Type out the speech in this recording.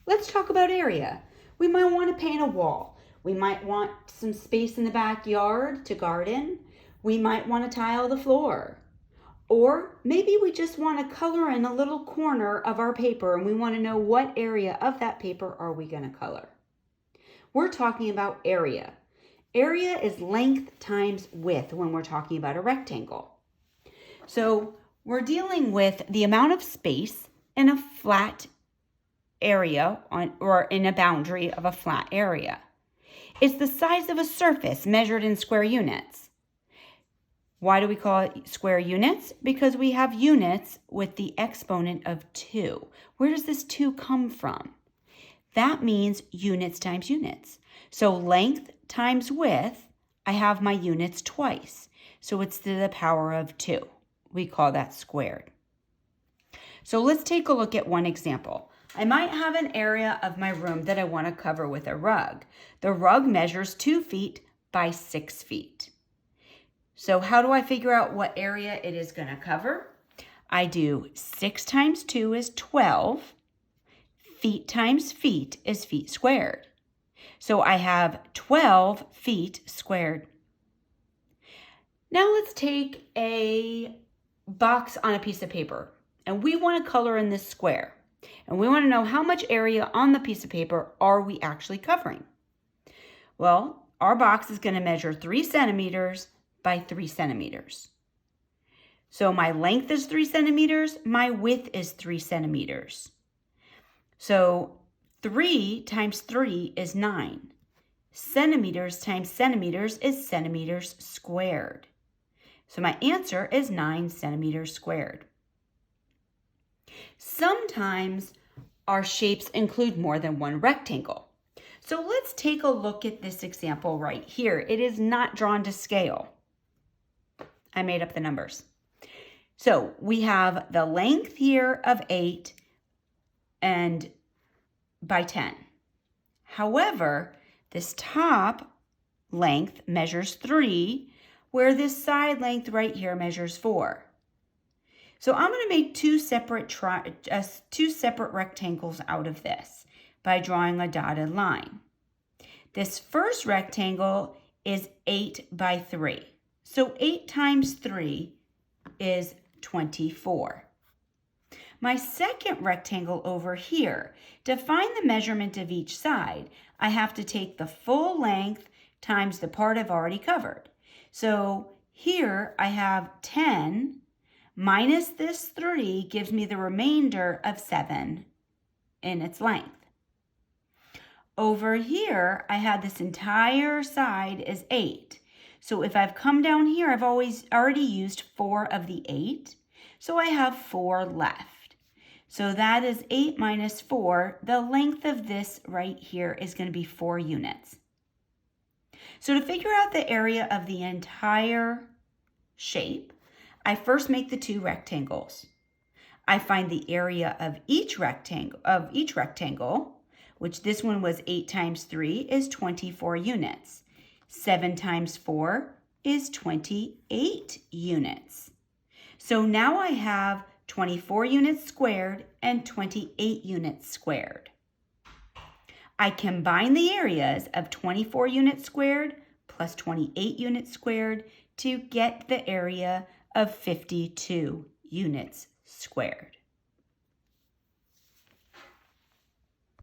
Let's talk about area. We might want to paint a wall. We might want some space in the backyard to garden. We might want to tile the floor. Or maybe we just want to color in a little corner of our paper and we want to know what area of that paper are we going to color. We're talking about area. Area is length times width when we're talking about a rectangle. So we're dealing with the amount of space in a flat area or in a boundary of a flat area. It's the size of a surface measured in square units. Why do we call it square units? Because we have units with the exponent of 2. Where does this 2 come from? That means units times units. So length times width, I have my units twice. So it's to the power of 2. We call that squared. So let's take a look at one example. I might have an area of my room that I want to cover with a rug. The rug measures 2 feet by 6 feet. So how do I figure out what area it is going to cover? I do 6 times 2 is 12. Feet times feet is feet squared. So I have 12 feet squared. Now let's take a box on a piece of paper and we want to color in this square. And we want to know how much area on the piece of paper are we actually covering. Well, our box is going to measure 3 centimeters by 3 centimeters. So my length is 3 centimeters, my width is 3 centimeters. So 3 times 3 is 9. Centimeters times centimeters is centimeters squared. So my answer is 9 centimeters squared. Sometimes our shapes include more than one rectangle. So let's take a look at this example right here. It is not drawn to scale. I made up the numbers. So we have the length here of 8 and by 10. However, this top length measures 3, where this side length right here measures 4. So I'm going to make two separate rectangles out of this by drawing a dotted line. This first rectangle is 8 by 3. So 8 times 3 is 24. My second rectangle over here, to find the measurement of each side, I have to take the full length times the part I've already covered. So here I have 10 minus this 3 gives me the remainder of 7 in its length. Over here, I had this entire side is 8. So if I've come down here, I've already used 4 of the 8. So I have 4 left. So that is 8 minus 4. The length of this right here is going to be 4 units. So to figure out the area of the entire shape, I first make the 2 rectangles. I find the area of each rectangle, which this one was 8 times 3 is 24 units. 7 times 4 is 28 units. So now I have 24 units squared and 28 units squared. I combine the areas of 24 units squared plus 28 units squared to get the area of 52 units squared.